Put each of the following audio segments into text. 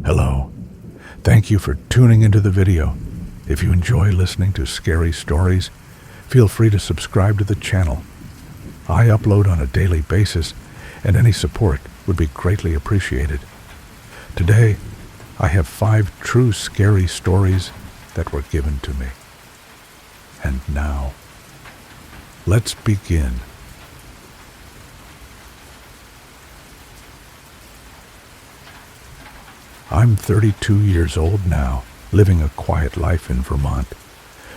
Hello. Thank you for tuning into the video. If you enjoy listening to scary stories, feel free to subscribe to the channel. I upload on a daily basis, and any support would be greatly appreciated. Today, I have 5 true scary stories that were given to me. And now, let's begin. I'm 32 years old now, living a quiet life in Vermont.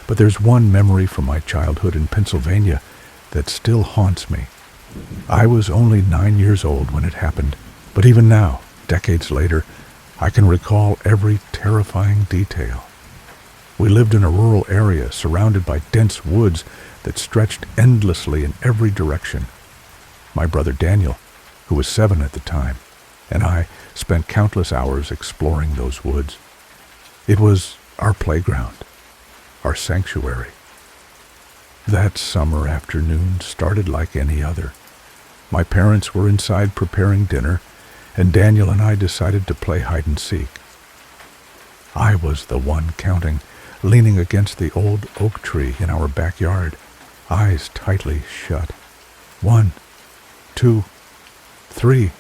But there's one memory from my childhood in Pennsylvania that still haunts me. I was only 9 years old when it happened, but even now, decades later, I can recall every terrifying detail. We lived in a rural area surrounded by dense woods that stretched endlessly in every direction. My brother Daniel, who was 7 at the time, and I spent countless hours exploring those woods. It was our playground, our sanctuary. That summer afternoon started like any other. My parents were inside preparing dinner, and Daniel and I decided to play hide and seek. I was the one counting, leaning against the old oak tree in our backyard, eyes tightly shut. 1, 2, 3.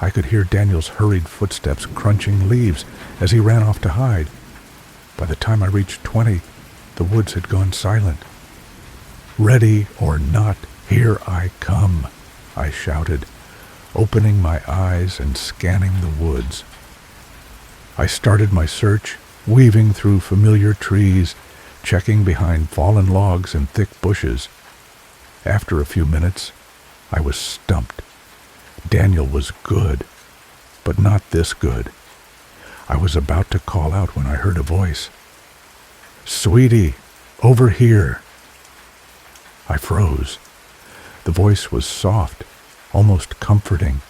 I could hear Daniel's hurried footsteps crunching leaves as he ran off to hide. By the time I reached 20, the woods had gone silent. "Ready or not, here I come," I shouted, opening my eyes and scanning the woods. I started my search, weaving through familiar trees, checking behind fallen logs and thick bushes. After a few minutes, I was stumped. Daniel was good, but not this good. I was about to call out when I heard a voice. "Sweetie, over here." I froze. The voice was soft, almost comforting,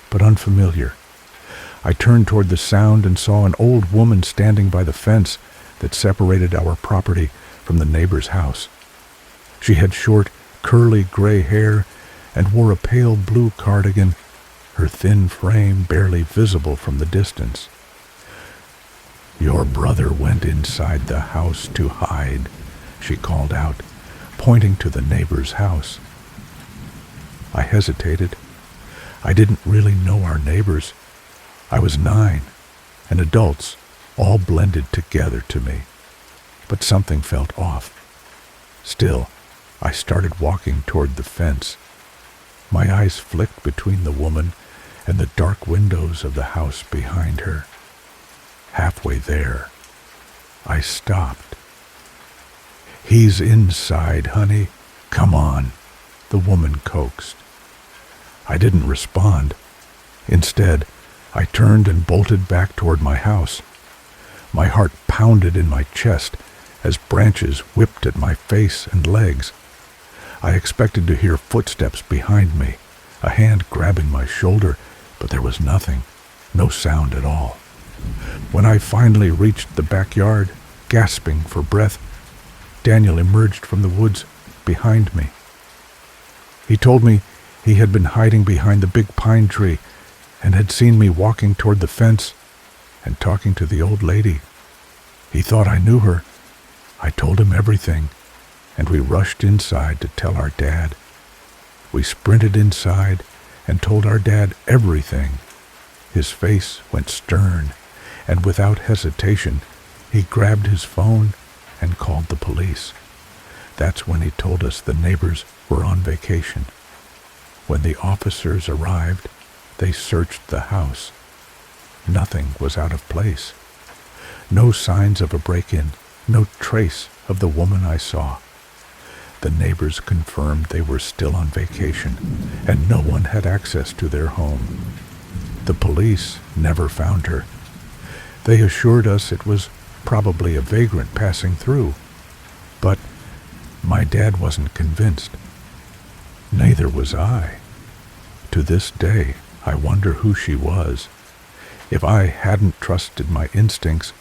but unfamiliar. I turned toward the sound and saw an old woman standing by the fence that separated our property from the neighbor's house. She had short, curly gray hair and wore a pale blue cardigan, her thin frame barely visible from the distance. "Your brother went inside the house to hide," she called out, pointing to the neighbor's house. I hesitated. I didn't really know our neighbors. I was 9, and adults all blended together to me. But something felt off. Still, I started walking toward the fence. My eyes flicked between the woman and the dark windows of the house behind her. Halfway there, I stopped. "He's inside, honey. Come on," the woman coaxed. I didn't respond. Instead, I turned and bolted back toward my house. My heart pounded in my chest as branches whipped at my face and legs. I expected to hear footsteps behind me, a hand grabbing my shoulder, but there was nothing, no sound at all. When I finally reached the backyard, gasping for breath, Daniel emerged from the woods behind me. He told me he had been hiding behind the big pine tree and had seen me walking toward the fence and talking to the old lady. He thought I knew her. I told him everything, and we rushed inside to tell our dad. We sprinted inside and told our dad everything. His face went stern, and without hesitation, he grabbed his phone and called the police. That's when he told us the neighbors were on vacation. When the officers arrived, they searched the house. Nothing was out of place. No signs of a break-in, no trace of the woman I saw. The neighbors confirmed they were still on vacation, and no one had access to their home. The police never found her. They assured us it was probably a vagrant passing through. But my dad wasn't convinced. Neither was I. To this day, I wonder who she was. If I hadn't trusted my instincts,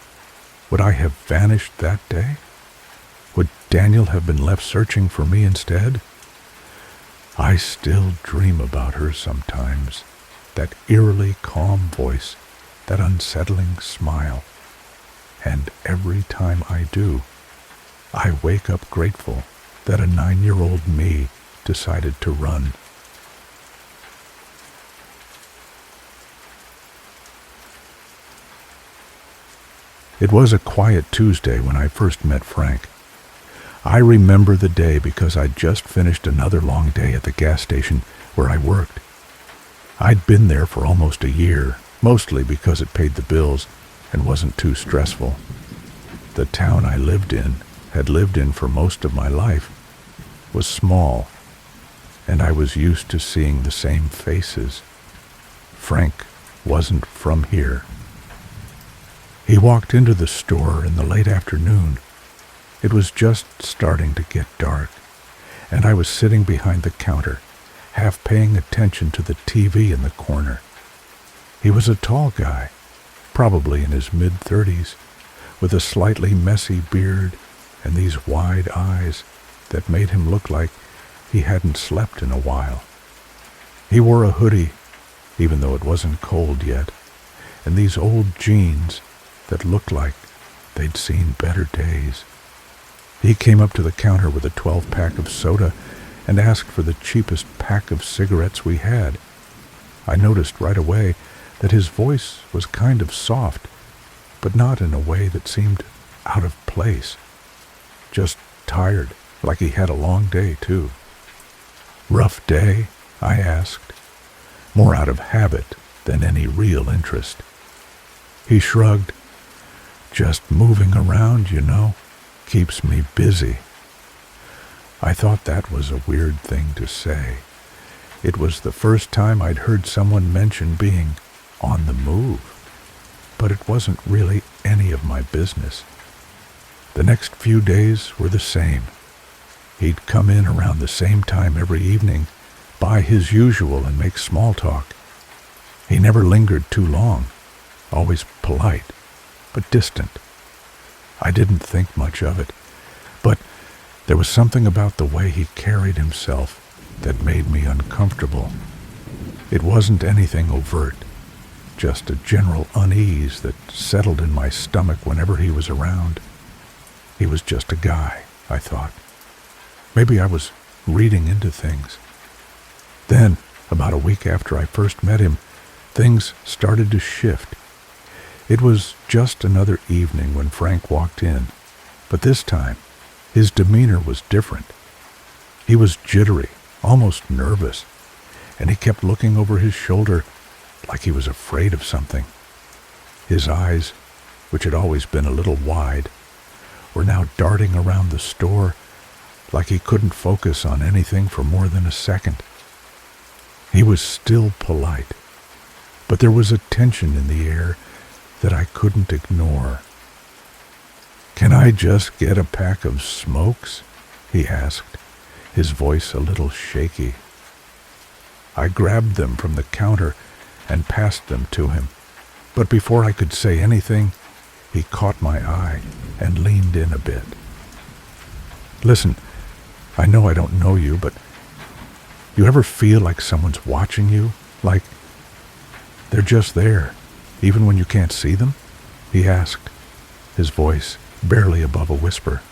would I have vanished that day? Would Daniel have been left searching for me instead? I still dream about her sometimes, that eerily calm voice, that unsettling smile. And every time I do, I wake up grateful that a 9-year-old me decided to run. It was a quiet Tuesday when I first met Frank. I remember the day because I'd just finished another long day at the gas station where I worked. I'd been there for almost a year, mostly because it paid the bills and wasn't too stressful. The town I had lived in for most of my life, was small, and I was used to seeing the same faces. Frank wasn't from here. He walked into the store in the late afternoon. It was just starting to get dark, and I was sitting behind the counter, half paying attention to the TV in the corner. He was a tall guy, probably in his mid-30s, with a slightly messy beard and these wide eyes that made him look like he hadn't slept in a while. He wore a hoodie, even though it wasn't cold yet, and these old jeans that looked like they'd seen better days. He came up to the counter with a 12-pack of soda and asked for the cheapest pack of cigarettes we had. I noticed right away that his voice was kind of soft, but not in a way that seemed out of place. Just tired, like he had a long day, too. "Rough day?" I asked, more out of habit than any real interest. He shrugged. "Just moving around, keeps me busy." I thought that was a weird thing to say. It was the first time I'd heard someone mention being on the move, but it wasn't really any of my business. The next few days were the same. He'd come in around the same time every evening, buy his usual and make small talk. He never lingered too long, always polite, but distant. I didn't think much of it, but there was something about the way he carried himself that made me uncomfortable. It wasn't anything overt, just a general unease that settled in my stomach whenever he was around. He was just a guy, I thought. Maybe I was reading into things. Then, about a week after I first met him, things started to shift. It was just another evening when Frank walked in, but this time, his demeanor was different. He was jittery, almost nervous, and he kept looking over his shoulder like he was afraid of something. His eyes, which had always been a little wide, were now darting around the store like he couldn't focus on anything for more than a second. He was still polite, but there was a tension in the air that I couldn't ignore. "Can I just get a pack of smokes?" he asked, his voice a little shaky. I grabbed them from the counter and passed them to him, but before I could say anything, he caught my eye and leaned in a bit. "Listen, I know I don't know you, but you ever feel like someone's watching you? Like they're just there, even when you can't see them?" he asked, his voice barely above a whisper.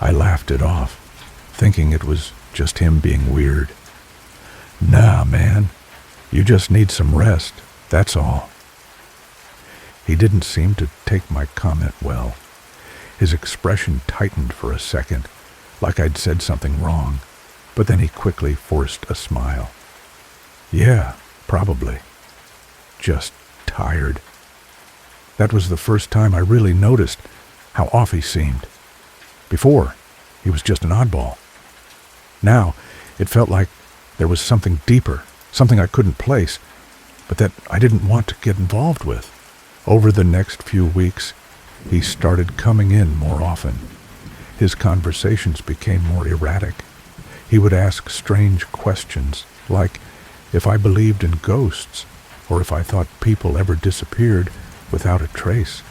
I laughed it off, thinking it was just him being weird. "Nah, man, you just need some rest, that's all." He didn't seem to take my comment well. His expression tightened for a second, like I'd said something wrong, but then he quickly forced a smile. "Yeah, probably. Just tired." That was the first time I really noticed how off he seemed. Before, he was just an oddball. Now, it felt like there was something deeper, something I couldn't place, but that I didn't want to get involved with. Over the next few weeks, he started coming in more often. His conversations became more erratic. He would ask strange questions, like if I believed in ghosts, or if I thought people ever disappeared without a trace.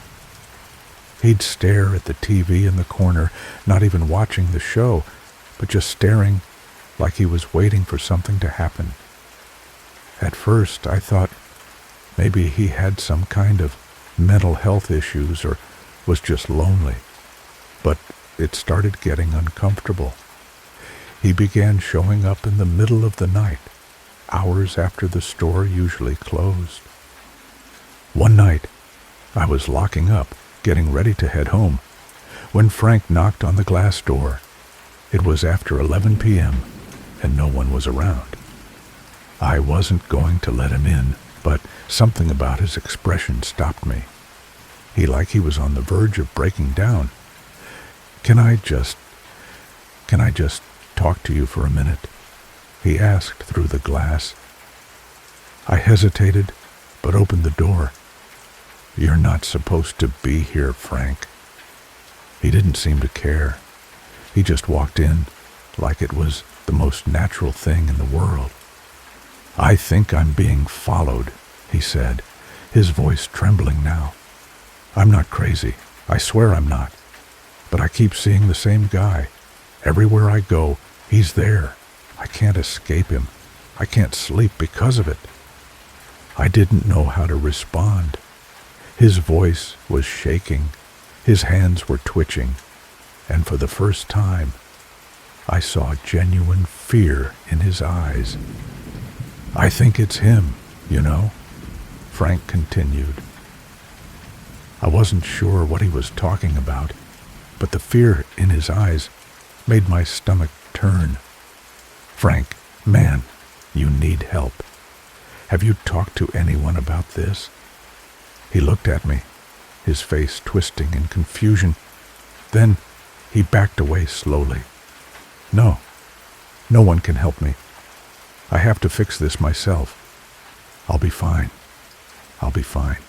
He'd stare at the TV in the corner, not even watching the show, but just staring like he was waiting for something to happen. At first, I thought, Maybe he had some kind of mental health issues or was just lonely. But it started getting uncomfortable. He began showing up in the middle of the night, hours after the store usually closed. One night, I was locking up, getting ready to head home, when Frank knocked on the glass door. It was after 11 p.m., and no one was around. I wasn't going to let him in, but something about his expression stopped me. He was on the verge of breaking down. Can I just talk to you for a minute?" he asked through the glass. I hesitated, but opened the door. "You're not supposed to be here, Frank." He didn't seem to care. He just walked in like it was the most natural thing in the world. "I think I'm being followed," he said, his voice trembling now. "I'm not crazy. I swear I'm not. But I keep seeing the same guy. Everywhere I go, he's there. I can't escape him. I can't sleep because of it." I didn't know how to respond. His voice was shaking. His hands were twitching. And for the first time, I saw genuine fear in his eyes. "I think it's him, you know," Frank continued. I wasn't sure what he was talking about, but the fear in his eyes made my stomach turn. "Frank, man, you need help. Have you talked to anyone about this?" He looked at me, his face twisting in confusion. Then he backed away slowly. No one can help me. I have to fix this myself. I'll be fine. I'll be fine."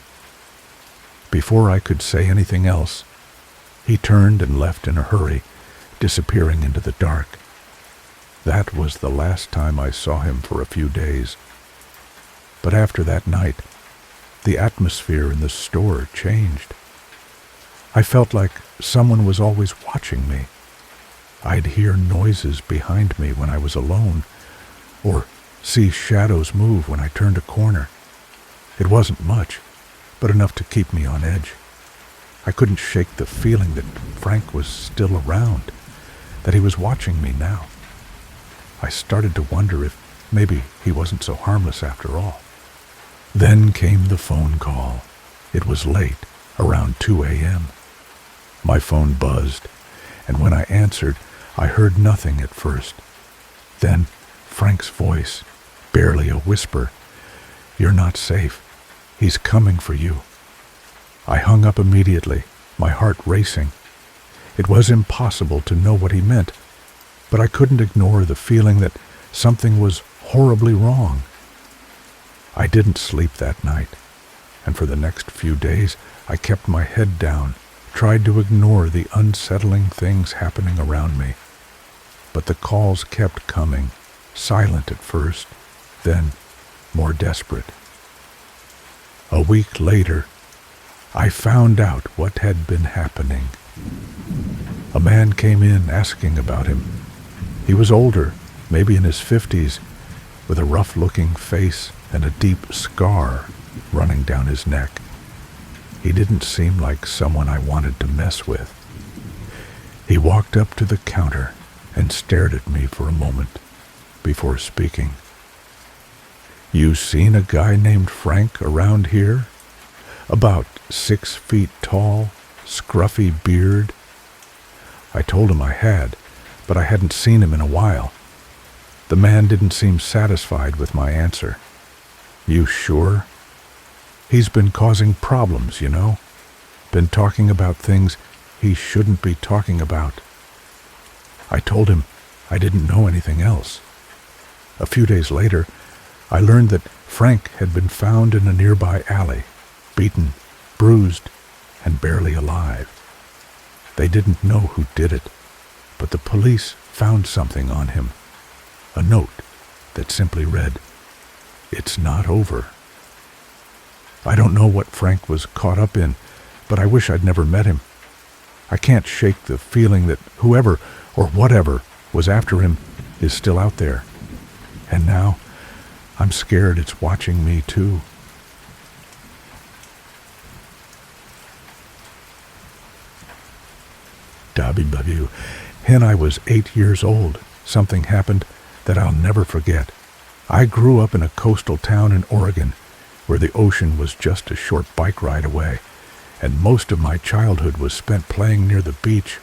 Before I could say anything else, he turned and left in a hurry, disappearing into the dark. That was the last time I saw him for a few days. But after that night, the atmosphere in the store changed. I felt like someone was always watching me. I'd hear noises behind me when I was alone, or see shadows move when I turned a corner. It wasn't much, but enough to keep me on edge. I couldn't shake the feeling that Frank was still around, that he was watching me now. I started to wonder if maybe he wasn't so harmless after all. Then came the phone call. It was late, around 2 a.m. My phone buzzed, and when I answered, I heard nothing at first. Then Frank's voice, barely a whisper. "You're not safe. He's coming for you." I hung up immediately, my heart racing. It was impossible to know what he meant, but I couldn't ignore the feeling that something was horribly wrong. I didn't sleep that night, and for the next few days I kept my head down, tried to ignore the unsettling things happening around me. But the calls kept coming, silent at first, then more desperate. A week later, I found out what had been happening. A man came in asking about him. He was older, maybe in his 50s, with a rough-looking face and a deep scar running down his neck. He didn't seem like someone I wanted to mess with. He walked up to the counter and stared at me for a moment before speaking. "You seen a guy named Frank around here? About 6 feet tall, scruffy beard?" I told him I had, but I hadn't seen him in a while. The man didn't seem satisfied with my answer. "You sure? He's been causing problems, you know. Been talking about things he shouldn't be talking about." I told him I didn't know anything else. A few days later, I learned that Frank had been found in a nearby alley, beaten, bruised, and barely alive. They didn't know who did it, but the police found something on him. A note that simply read, "It's not over." I don't know what Frank was caught up in, but I wish I'd never met him. I can't shake the feeling that whoever or whatever was after him is still out there. And now I'm scared it's watching me too. W. When I was 8 years old, something happened that I'll never forget. I grew up in a coastal town in Oregon, where the ocean was just a short bike ride away, and most of my childhood was spent playing near the beach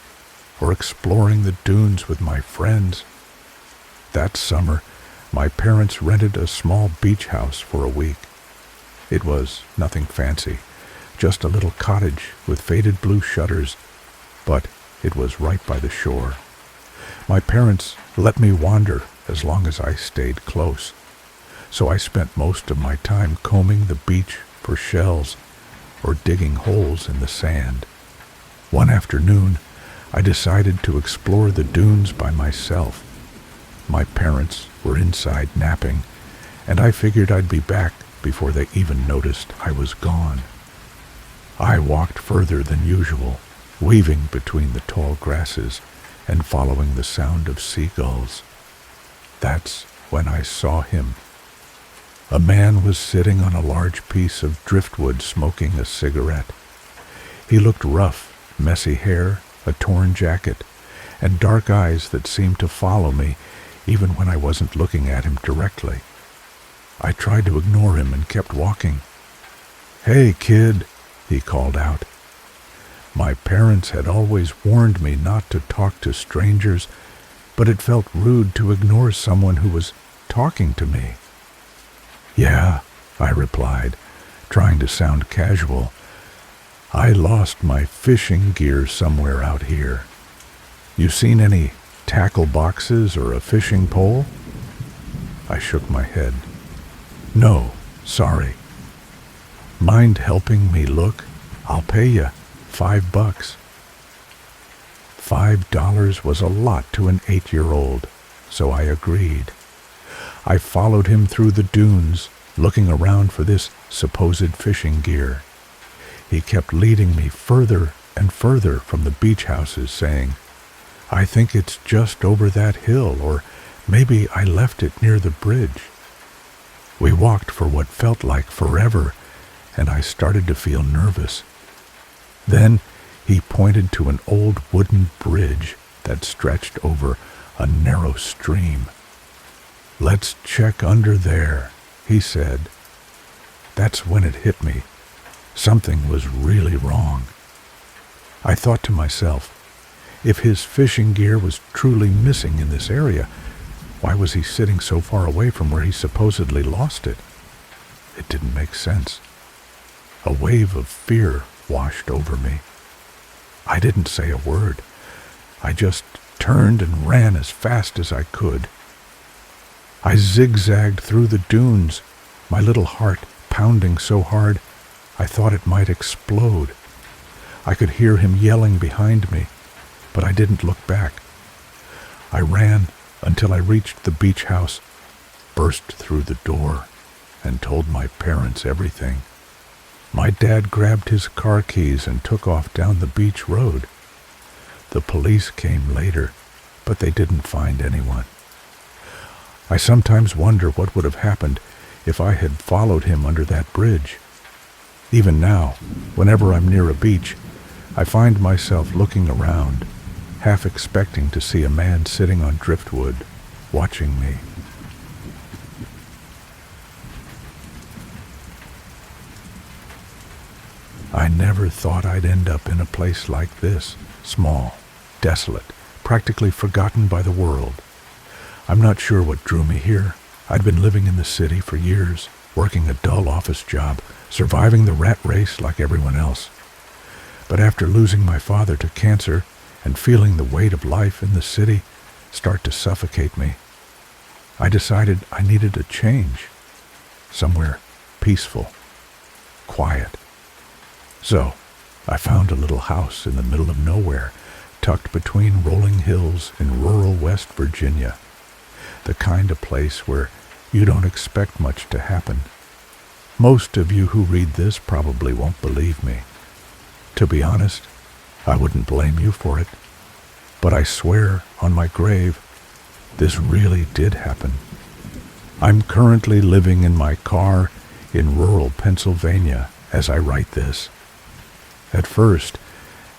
or exploring the dunes with my friends. That summer, my parents rented a small beach house for a week. It was nothing fancy, just a little cottage with faded blue shutters, but it was right by the shore. My parents let me wander as long as I stayed close, so I spent most of my time combing the beach for shells or digging holes in the sand. One afternoon, I decided to explore the dunes by myself. My parents were inside napping, and I figured I'd be back before they even noticed I was gone. I walked further than usual, weaving between the tall grasses and following the sound of seagulls. That's when I saw him. A man was sitting on a large piece of driftwood smoking a cigarette. He looked rough, messy hair, a torn jacket, and dark eyes that seemed to follow me even when I wasn't looking at him directly. I tried to ignore him and kept walking. "Hey, kid," he called out. My parents had always warned me not to talk to strangers, but it felt rude to ignore someone who was talking to me. "Yeah," I replied, trying to sound casual. "I lost my fishing gear somewhere out here. You seen any tackle boxes or a fishing pole?" I shook my head. "No, sorry." "Mind helping me look? I'll pay you $5. $5 was a lot to an 8-year-old, so I agreed. I followed him through the dunes, looking around for this supposed fishing gear. He kept leading me further and further from the beach houses, saying, "I think it's just over that hill, or maybe I left it near the bridge." We walked for what felt like forever, and I started to feel nervous. Then he pointed to an old wooden bridge that stretched over a narrow stream. "Let's check under there," he said. That's when it hit me. Something was really wrong. I thought to myself, if his fishing gear was truly missing in this area, why was he sitting so far away from where he supposedly lost it? It didn't make sense. A wave of fear washed over me. I didn't say a word. I just turned and ran as fast as I could. I zigzagged through the dunes, my little heart pounding so hard I thought it might explode. I could hear him yelling behind me, but I didn't look back. I ran until I reached the beach house, burst through the door, and told my parents everything. My dad grabbed his car keys and took off down the beach road. The police came later, but they didn't find anyone. I sometimes wonder what would have happened if I had followed him under that bridge. Even now, whenever I'm near a beach, I find myself looking around, half expecting to see a man sitting on driftwood, watching me. I never thought I'd end up in a place like this, small, desolate, practically forgotten by the world. I'm not sure what drew me here. I'd been living in the city for years, working a dull office job, surviving the rat race like everyone else. But after losing my father to cancer and feeling the weight of life in the city start to suffocate me, I decided I needed a change, somewhere peaceful, quiet. So, I found a little house in the middle of nowhere, tucked between rolling hills in rural West Virginia, the kind of place where you don't expect much to happen. Most of you who read this probably won't believe me. To be honest, I wouldn't blame you for it. But I swear on my grave, this really did happen. I'm currently living in my car in rural Pennsylvania as I write this. At first,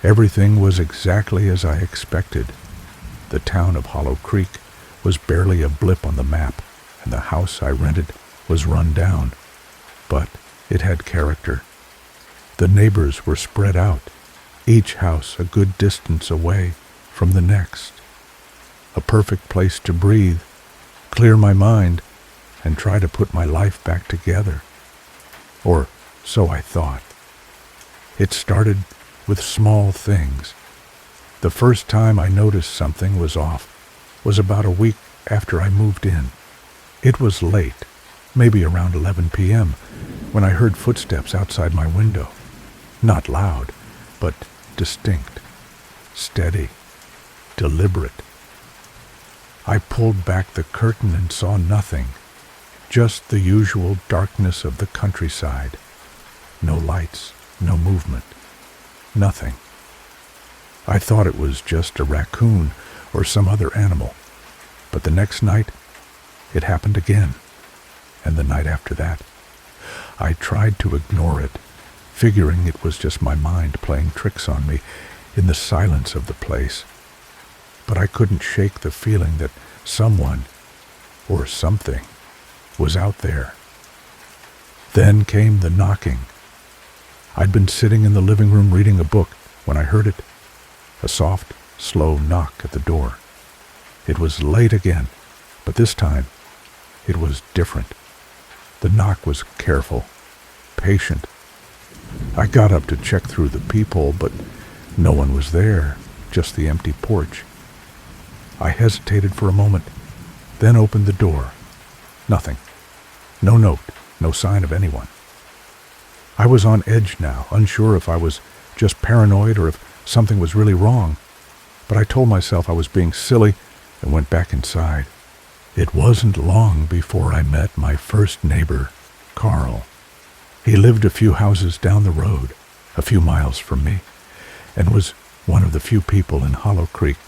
Everything was exactly as I expected. The town of Hollow Creek was barely a blip on the map, and the house I rented was run down. But it had character. The neighbors were spread out, each house a good distance away from the next. A perfect place to breathe, clear my mind, and try to put my life back together. Or so I thought. It started with small things. The first time I noticed something was off was about a week after I moved in. It was late, maybe around 11 p.m., when I heard footsteps outside my window. Not loud, but distinct, steady, deliberate. I pulled back the curtain and saw nothing, just the usual darkness of the countryside. No lights, no movement, nothing. I thought it was just a raccoon or some other animal, but the next night it happened again, and the night after that. I tried to ignore it, figuring it was just my mind playing tricks on me in the silence of the place. But I couldn't shake the feeling that someone, or something, was out there. Then came the knocking. I'd been sitting in the living room reading a book when I heard it. A soft, slow knock at the door. It was late again, but this time it was different. The knock was careful, patient. I got up to check through the peephole, but no one was there, just the empty porch. I hesitated for a moment, then opened the door. Nothing. No note, no sign of anyone. I was on edge now, unsure if I was just paranoid or if something was really wrong, but I told myself I was being silly and went back inside. It wasn't long before I met my first neighbor, Carl. He lived a few houses down the road, a few miles from me, and was one of the few people in Hollow Creek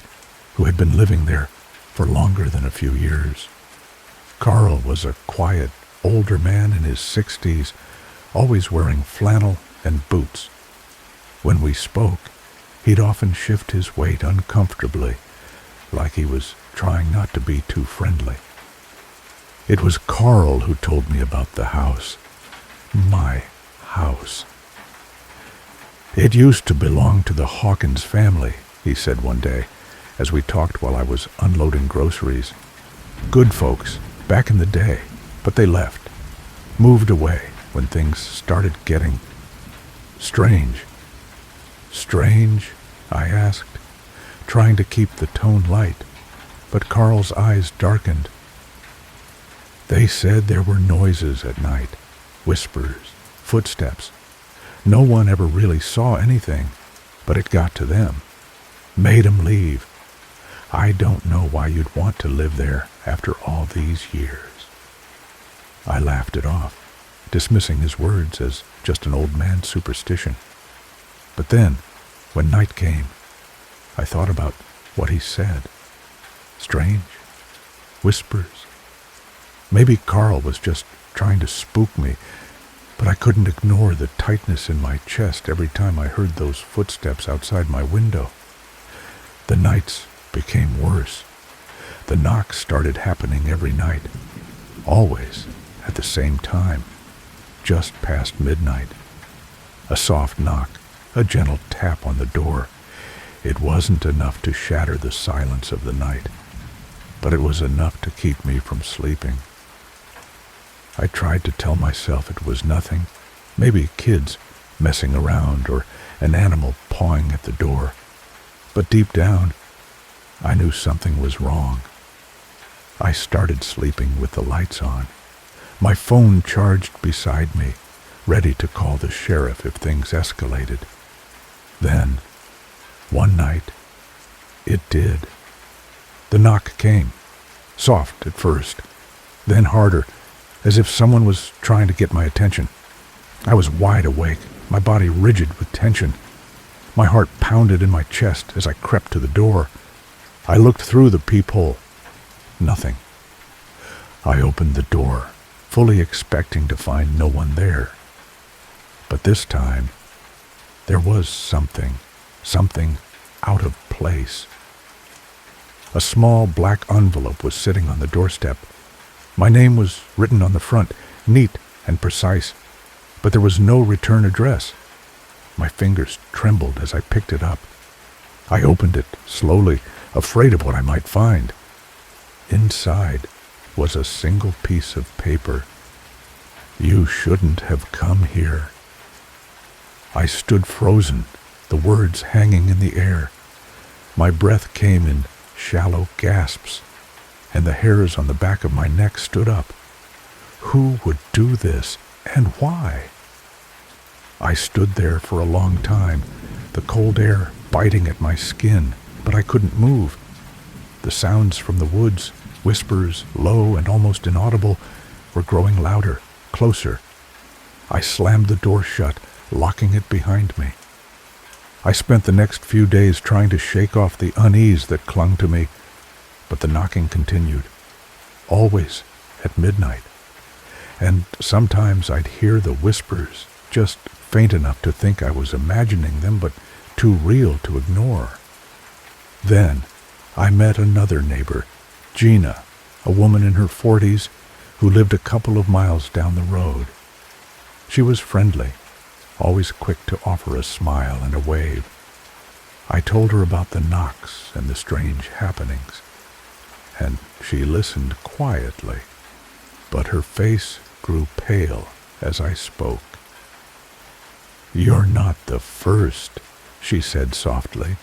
who had been living there for longer than a few years. Carl was a quiet, older man in his 60s, always wearing flannel and boots. When we spoke, he'd often shift his weight uncomfortably, like he was trying not to be too friendly. It was Carl who told me about the house. My house. It used to belong to the Hawkins family, he said one day, as we talked while I was unloading groceries. Good folks, back in the day, but they left, moved away when things started getting strange. Strange? I asked, trying to keep the tone light, but Carl's eyes darkened. They said there were noises at night, whispers, footsteps. No one ever really saw anything, but it got to them, made 'em leave. I don't know why you'd want to live there after all these years. I laughed it off, dismissing his words as just an old man's superstition. But then, when night came, I thought about what he said. Strange. Whispers. Maybe Carl was just trying to spook me, but I couldn't ignore the tightness in my chest every time I heard those footsteps outside my window. The nights became worse. The knocks started happening every night, always at the same time, just past midnight. A soft knock, a gentle tap on the door. It wasn't enough to shatter the silence of the night, but it was enough to keep me from sleeping. I tried to tell myself it was nothing, maybe kids messing around or an animal pawing at the door, but deep down, I knew something was wrong. I started sleeping with the lights on, my phone charged beside me, ready to call the sheriff if things escalated. Then, one night, it did. The knock came, soft at first, then harder, as if someone was trying to get my attention. I was wide awake, my body rigid with tension. My heart pounded in my chest as I crept to the door. I looked through the peephole. Nothing. I opened the door, fully expecting to find no one there. But this time, there was something something out of place. A small black envelope was sitting on the doorstep. My name was written on the front, neat and precise, but there was no return address. My fingers trembled as I picked it up. I opened it slowly, afraid of what I might find. Inside was a single piece of paper. "You shouldn't have come here." I stood frozen, the words hanging in the air. My breath came in shallow gasps, and the hairs on the back of my neck stood up. Who would do this, and why? I stood there for a long time, the cold air biting at my skin, but I couldn't move. The sounds from the woods, whispers, low and almost inaudible, were growing louder, closer. I slammed the door shut, locking it behind me. I spent the next few days trying to shake off the unease that clung to me, but the knocking continued, always at midnight. And sometimes I'd hear the whispers, just faint enough to think I was imagining them, but too real to ignore. Then I met another neighbor, Gina, a woman in her 40s who lived a couple of miles down the road. She was friendly, always quick to offer a smile and a wave. I told her about the knocks and the strange happenings, and she listened quietly, but her face grew pale as I spoke. "You're not the first," she said softly.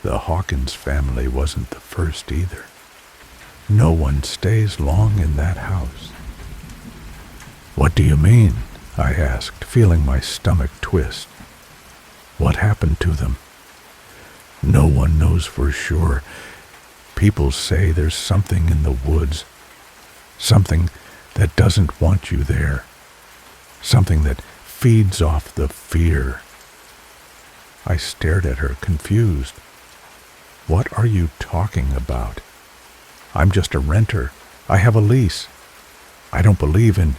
"The Hawkins family wasn't the first either. No one stays long in that house." "What do you mean?" I asked, feeling my stomach twist. "What happened to them?" "No one knows for sure. People say there's something in the woods, something that doesn't want you there, something that feeds off the fear." I stared at her, confused. "What are you talking about? I'm just a renter. I have a lease. I don't believe in—"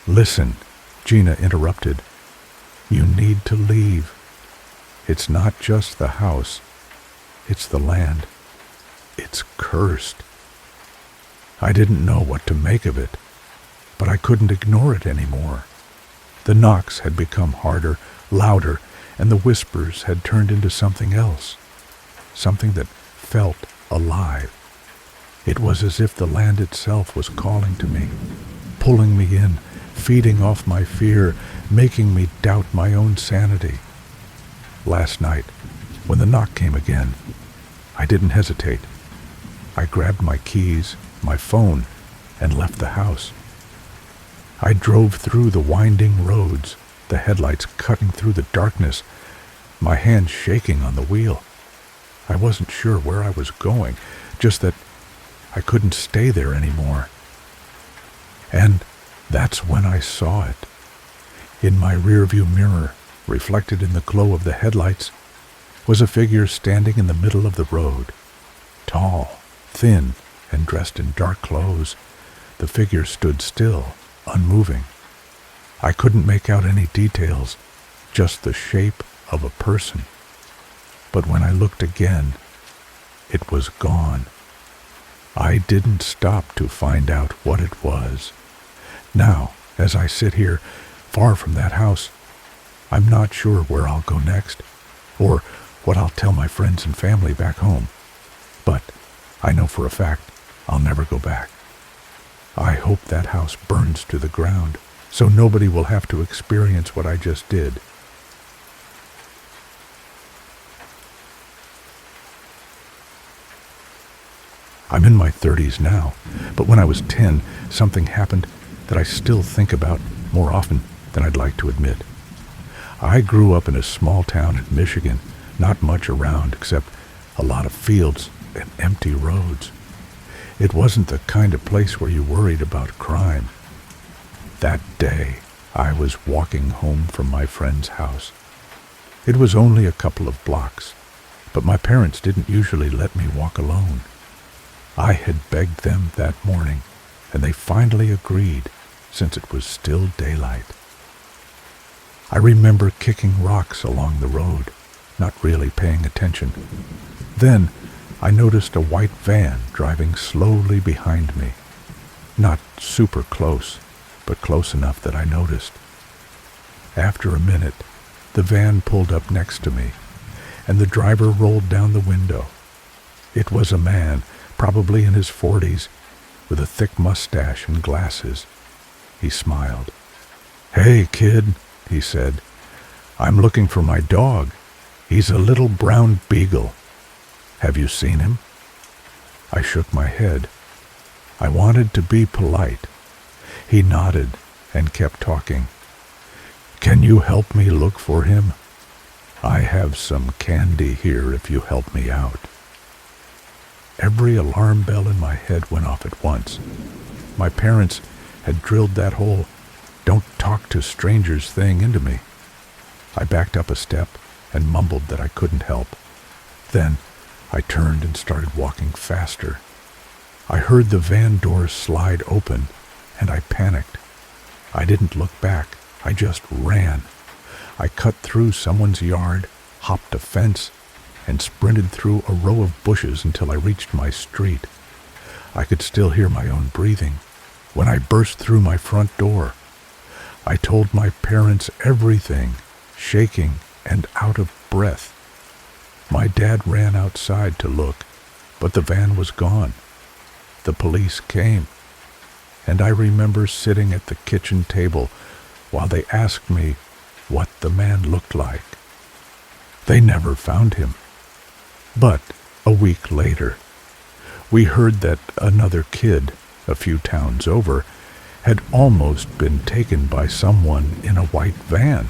"Listen," Gina interrupted. "You need to leave. It's not just the house. It's the land. It's cursed." I didn't know what to make of it, but I couldn't ignore it anymore. The knocks had become harder, louder, and the whispers had turned into something else, something that felt alive. It was as if the land itself was calling to me, pulling me in, feeding off my fear, making me doubt my own sanity. Last night, when the knock came again, I didn't hesitate. I grabbed my keys, my phone, and left the house. I drove through the winding roads, the headlights cutting through the darkness, my hands shaking on the wheel. I wasn't sure where I was going, just that I couldn't stay there anymore. And that's when I saw it. In my rearview mirror, reflected in the glow of the headlights, was a figure standing in the middle of the road. Tall, thin, and dressed in dark clothes, the figure stood still, unmoving. I couldn't make out any details, just the shape of a person. But when I looked again, it was gone. I didn't stop to find out what it was. Now, as I sit here, far from that house, I'm not sure where I'll go next, or what I'll tell my friends and family back home. But I know for a fact I'll never go back. I hope that house burns to the ground, so nobody will have to experience what I just did. I'm in my 30s now, but when I was 10, something happened that I still think about more often than I'd like to admit. I grew up in a small town in Michigan, not much around except a lot of fields and empty roads. It wasn't the kind of place where you worried about crime. That day, I was walking home from my friend's house. It was only a couple of blocks, but my parents didn't usually let me walk alone. I had begged them that morning, and they finally agreed, since it was still daylight. I remember kicking rocks along the road, not really paying attention. Then I noticed a white van driving slowly behind me. Not super close, but close enough that I noticed. After a minute, the van pulled up next to me, and the driver rolled down the window. It was a man, probably in his 40s, with a thick mustache and glasses. He smiled. "Hey, kid," he said. "I'm looking for my dog. He's a little brown beagle. Have you seen him?" I shook my head. I wanted to be polite. He nodded and kept talking. "Can you help me look for him? I have some candy here if you help me out." Every alarm bell in my head went off at once. My parents had drilled that whole "don't talk to strangers" thing into me. I backed up a step and mumbled that I couldn't help. Then I turned and started walking faster. I heard the van doors slide open, and I panicked. I didn't look back. I just ran. I cut through someone's yard, hopped a fence, and sprinted through a row of bushes until I reached my street. I could still hear my own breathing when I burst through my front door. I told my parents everything, shaking and out of breath. My dad ran outside to look, but the van was gone. The police came, and I remember sitting at the kitchen table while they asked me what the man looked like. They never found him. But a week later, we heard that another kid, a few towns over, had almost been taken by someone in a white van.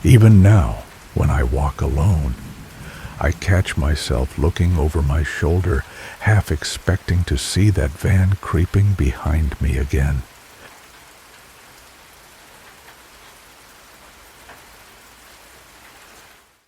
Even now, when I walk alone, I catch myself looking over my shoulder, half expecting to see that van creeping behind me again.